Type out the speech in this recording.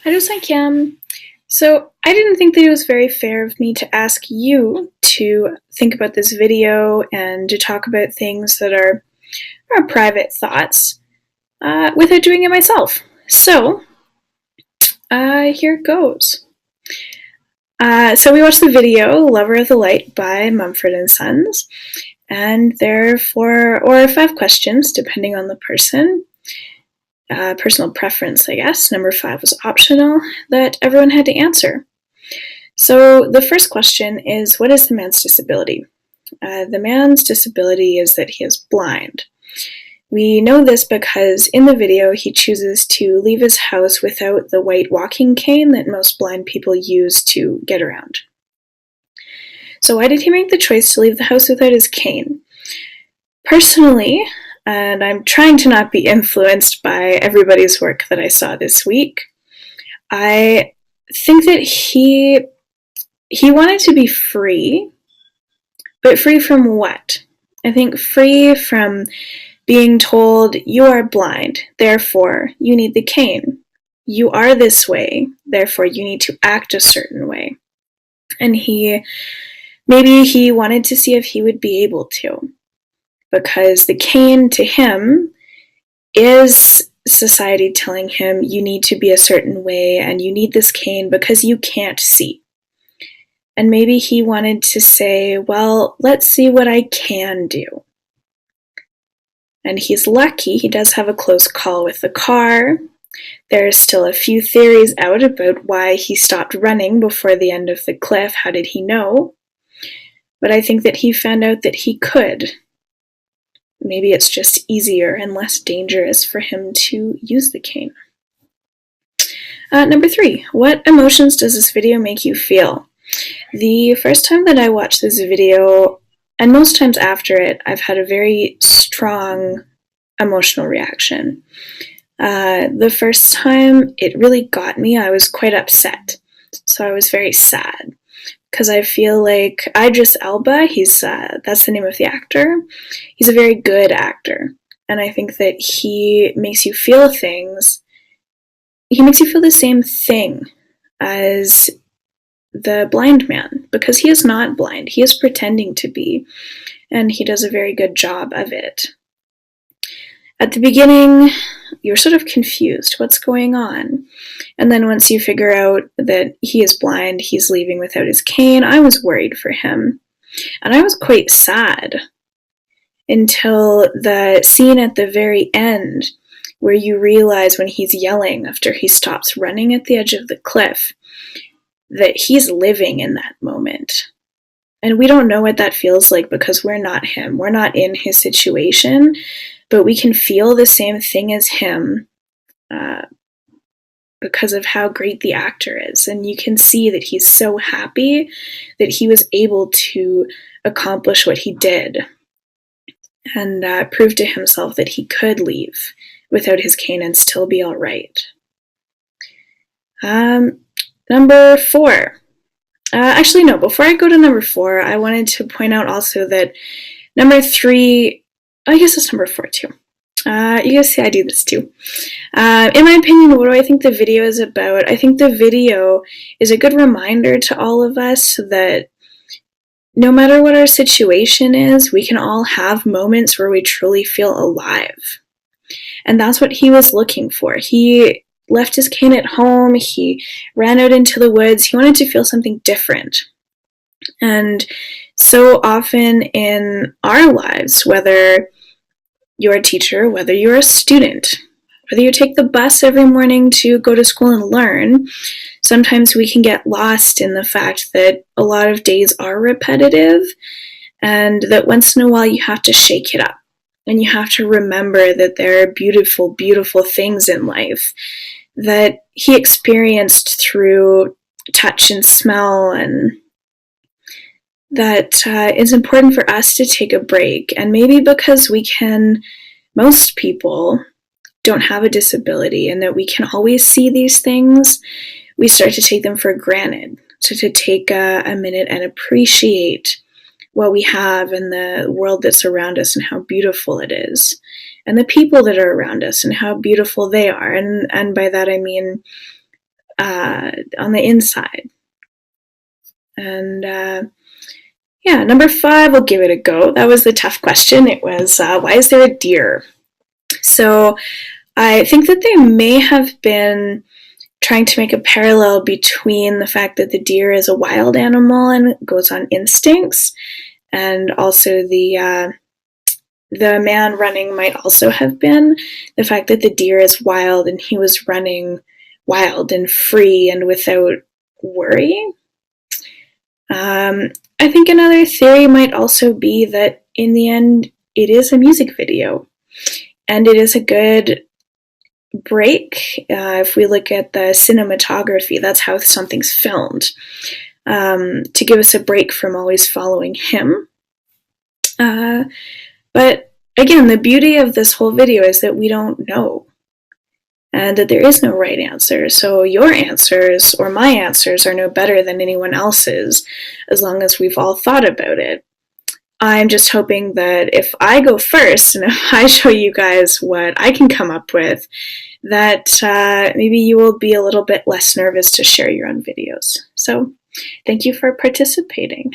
Hello, Sankyam. So I didn't think that it was very fair of me to ask you to think about this video and to talk about things that are private thoughts without doing it myself. So here goes. So we watched the video "Lover of the Light" by Mumford and Sons, and there are 4 or 5 questions depending on the person. Personal preference, I guess. Number 5 was optional, that everyone had to answer. So the first question is, what is the man's disability? The man's disability is that he is blind. We know this because in the video he chooses to leave his house without the white walking cane that most blind people use to get around. So why did he make the choice to leave the house without his cane? Personally, and I'm trying to not be influenced by everybody's work that I saw this week, I think that he wanted to be free, but free from what? I think free from being told, you are blind, therefore you need the cane. You are this way, therefore you need to act a certain way. And maybe he wanted to see if he would be able to. Because the cane to him is society telling him you need to be a certain way and you need this cane because you can't see. And maybe he wanted to say, well, let's see what I can do. And he's lucky, he does have a close call with the car. There's still a few theories out about why he stopped running before the end of the cliff. How did he know? But I think that he found out that he could. Maybe it's just easier and less dangerous for him to use the cane. Number 3, what emotions does this video make you feel? The first time that I watched this video, and most times after it, I've had a very strong emotional reaction. The first time it really got me, I was quite upset. So I was very sad. Because I feel like Idris Elba, that's the name of the actor, he's a very good actor. And I think that he makes you feel things. He makes you feel the same thing as the blind man, because he is not blind. He is pretending to be, and he does a very good job of it. At the beginning, you're sort of confused. What's going on? And then once you figure out that he is blind, he's leaving without his cane, I was worried for him. And I was quite sad until the scene at the very end where you realize when he's yelling after he stops running at the edge of the cliff that he's living in that moment. And we don't know what that feels like because we're not him. We're not in his situation. But we can feel the same thing as him because of how great the actor is. And you can see that he's so happy that he was able to accomplish what he did and prove to himself that he could leave without his cane and still be all right. Number 4. Actually, no, before I go to number 4, I wanted to point out also that number 3, I guess it's number 4 too. You guys see I do this too. In my opinion, what do I think the video is about? I think the video is a good reminder to all of us that no matter what our situation is, we can all have moments where we truly feel alive. And that's what he was looking for. He left his cane at home. He ran out into the woods. He wanted to feel something different. And so often in our lives, whether you're a teacher, whether you're a student, whether you take the bus every morning to go to school and learn, sometimes we can get lost in the fact that a lot of days are repetitive and that once in a while you have to shake it up. And you have to remember that there are beautiful, beautiful things in life that he experienced through touch and smell, and that it's important for us to take a break. And maybe because most people don't have a disability and that we can always see these things, we start to take them for granted. So to take a minute and appreciate what we have in the world that's around us and how beautiful it is, and the people that are around us and how beautiful they are. And by that I mean on the inside. And yeah, number 5, we'll give it a go. That was the tough question. It was, why is there a deer? So I think that they may have been trying to make a parallel between the fact that the deer is a wild animal and goes on instincts, and also the man running might also have been the fact that the deer is wild and he was running wild and free and without worry. I think another theory might also be that in the end, it is a music video, and it is a good break. If we look at the cinematography, that's how something's filmed, to give us a break from always following him. But again, the beauty of this whole video is that we don't know, and that there is no right answer. So your answers or my answers are no better than anyone else's, as long as we've all thought about it. I'm just hoping that if I go first and if I show you guys what I can come up with, that maybe you will be a little bit less nervous to share your own videos. So thank you for participating.